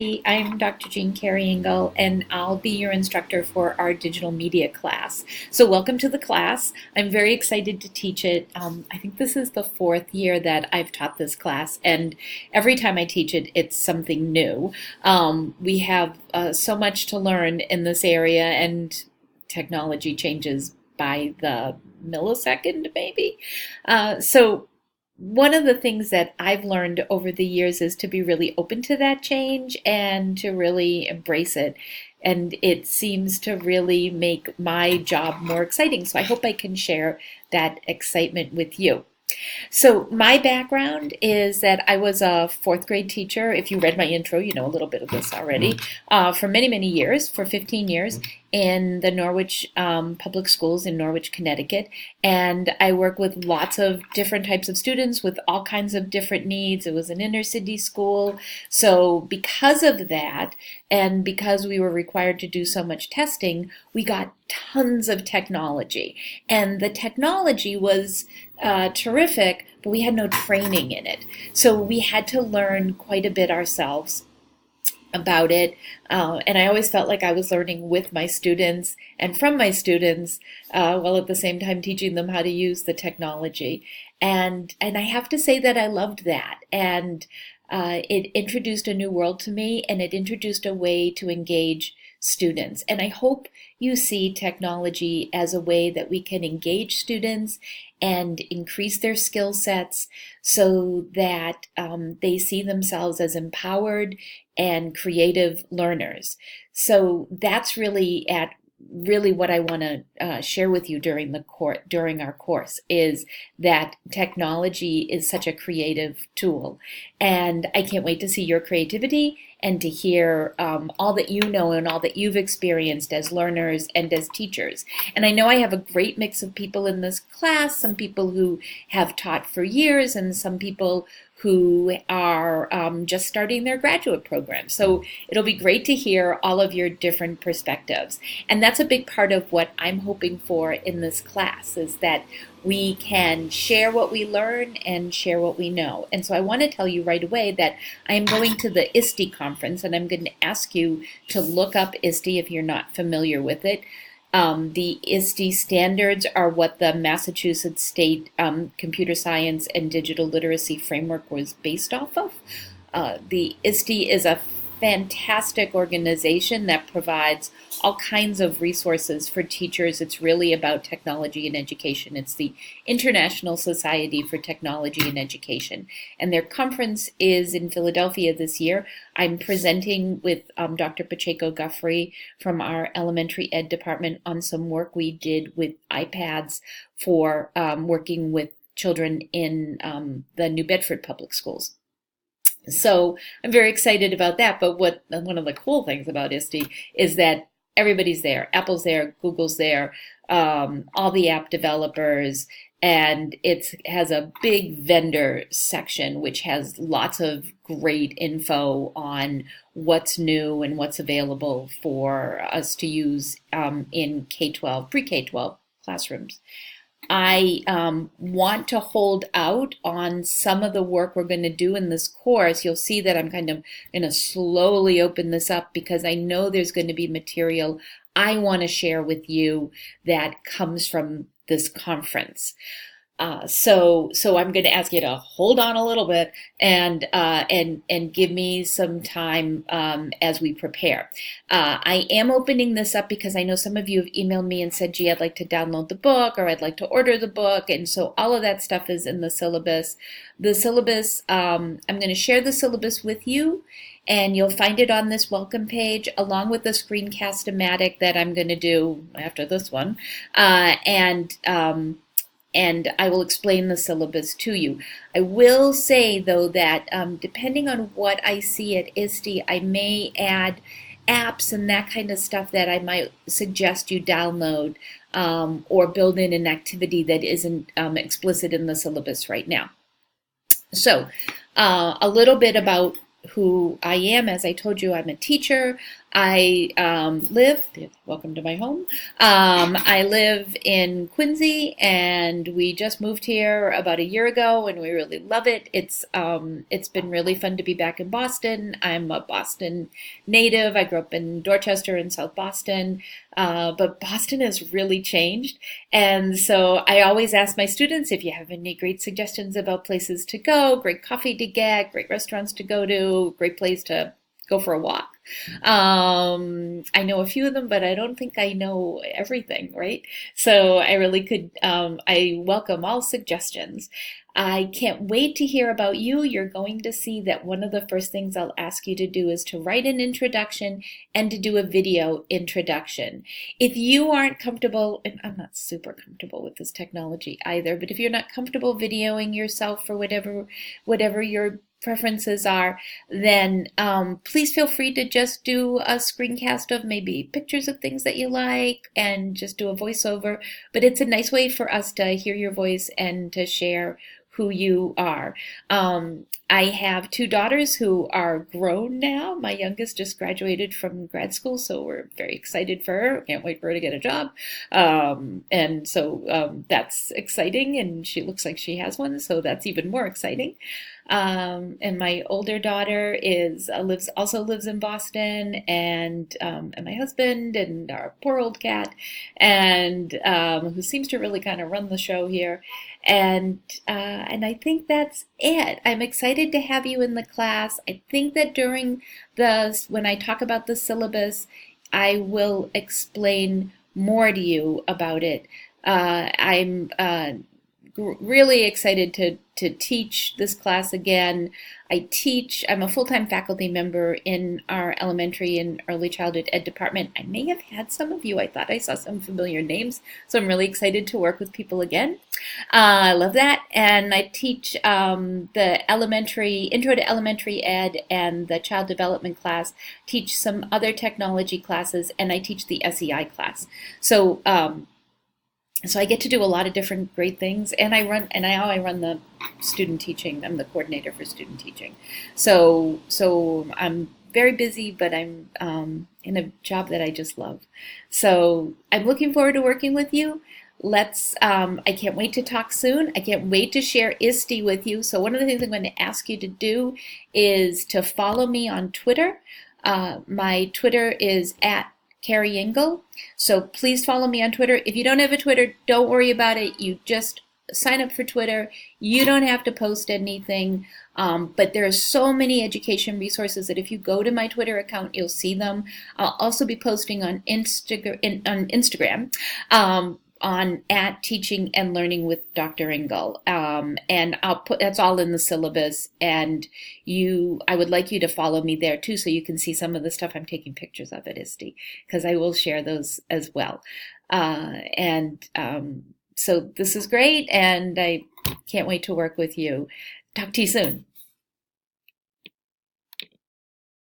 I'm Dr. Jean Carey-Engel, and I'll be your instructor for our digital media class. So welcome to the class. I'm very excited to teach it. I think this is the fourth year that I've taught this class, and every time I teach it, it's something new. We have so much to learn in this area, and technology changes by the millisecond, maybe. So one of the things that I've learned over the years is to be really open to that change and to really embrace it. And it seems to really make my job more exciting. So I hope I can share that excitement with you. So my background is that I was a fourth grade teacher. If you read my intro, you know a little bit of this already. For many, many years, for 15 years, in the Norwich Public Schools in Norwich, Connecticut. And I work with lots of different types of students with all kinds of different needs. It was an inner city school. So because of that, and because we were required to do so much testing, we got tons of technology. And the technology was terrific, but we had no training in it. So we had to learn quite a bit ourselves about it. And I always felt like I was learning with my students and from my students, while at the same time teaching them how to use the technology. And I have to say that I loved that. And it introduced a new world to me, and it introduced a way to engage students. And I hope you see technology as a way that we can engage students and increase their skill sets so that they see themselves as empowered and creative learners. So that's really what I want to share with you during our course is that technology is such a creative tool, and I can't wait to see your creativity and to hear all that you know and all that you've experienced as learners and as teachers. And I know I have a great mix of people in this class, some people who have taught for years and some people who are just starting their graduate program. So it'll be great to hear all of your different perspectives. And that's a big part of what I'm hoping for in this class, is that we can share what we learn and share what we know. And so I want to tell you right away that I am going to the ISTE conference, and I'm going to ask you to look up ISTE if you're not familiar with it. The ISTE standards are what the Massachusetts State Computer Science and Digital Literacy Framework was based off of. The ISTE is a fantastic organization that provides all kinds of resources for teachers. It's really about technology and education. It's the International Society for Technology and Education. And their conference is in Philadelphia this year. I'm presenting with Dr. Pacheco Guffrey from our elementary ed department on some work we did with iPads for working with children in the New Bedford Public Schools. So I'm very excited about that. But one of the cool things about ISTE is that everybody's there. Apple's there, Google's there, all the app developers, and it has a big vendor section which has lots of great info on what's new and what's available for us to use in K-12, pre-K-12 classrooms. I want to hold out on some of the work we're going to do in this course. You'll see that I'm kind of going to slowly open this up because I know there's going to be material I want to share with you that comes from this conference. So I'm going to ask you to hold on a little bit and give me some time as we prepare. I am opening this up because I know some of you have emailed me and said, "Gee, I'd like to download the book," or "I'd like to order the book," and so all of that stuff is in the syllabus. The syllabus, I'm going to share the syllabus with you, and you'll find it on this welcome page along with the screencast-o-matic that I'm going to do after this one, and I will explain the syllabus to you. I will say, though, that depending on what I see at ISTE, I may add apps and that kind of stuff that I might suggest you download or build in an activity that isn't explicit in the syllabus right now. So a little bit about who I am. As I told you, I'm a teacher. welcome to my home. I live in Quincy, and we just moved here about a year ago, and we really love it. It's been really fun to be back in Boston. I'm a Boston native. I grew up in Dorchester in South Boston, but Boston has really changed. And so I always ask my students if you have any great suggestions about places to go, great coffee to get, great restaurants to go to, great place to go for a walk. I know a few of them, but I don't think I know everything, right? So I really I welcome all suggestions. I can't wait to hear about you. You're going to see that one of the first things I'll ask you to do is to write an introduction and to do a video introduction. If you aren't comfortable, and I'm not super comfortable with this technology either, but if you're not comfortable videoing yourself for whatever your preferences are, then please feel free to just do a screencast of maybe pictures of things that you like and just do a voiceover. But it's a nice way for us to hear your voice and to share who you are. I have two daughters who are grown now. My youngest just graduated from grad school, so we're very excited for her. Can't wait for her to get a job. And so that's exciting, and she looks like she has one, so that's even more exciting. And my older daughter also lives in Boston, and my husband and our poor old cat, and who seems to really kind of run the show here. And I think that's it. I'm excited to have you in the class. I think that when I talk about the syllabus, I will explain more to you about it. I'm really excited to teach this class again. I'm a full-time faculty member in our elementary and early childhood ed department. I may have had some of you. I thought I saw some familiar names, so I'm really excited to work with people again. I love that. And I teach the intro to elementary ed and the child development class, teach some other technology classes, and I teach the SEI class. So I get to do a lot of different great things, and I run the student teaching. I'm the coordinator for student teaching. So I'm very busy, but I'm in a job that I just love. So I'm looking forward to working with you. I can't wait to talk soon. I can't wait to share ISTE with you. So one of the things I'm going to ask you to do is to follow me on Twitter. My Twitter is @Carrie Engel. So please follow me on Twitter. If you don't have a Twitter, don't worry about it. You just sign up for Twitter. You don't have to post anything. But there are so many education resources that if you go to my Twitter account, you'll see them. I'll also be posting on Instagram. On @Teaching and Learning with Dr. Engel, and that's all in the syllabus. And I would like you to follow me there too, so you can see some of the stuff I'm taking pictures of at ISTE, because I will share those as well. So this is great, and I can't wait to work with you. Talk to you soon.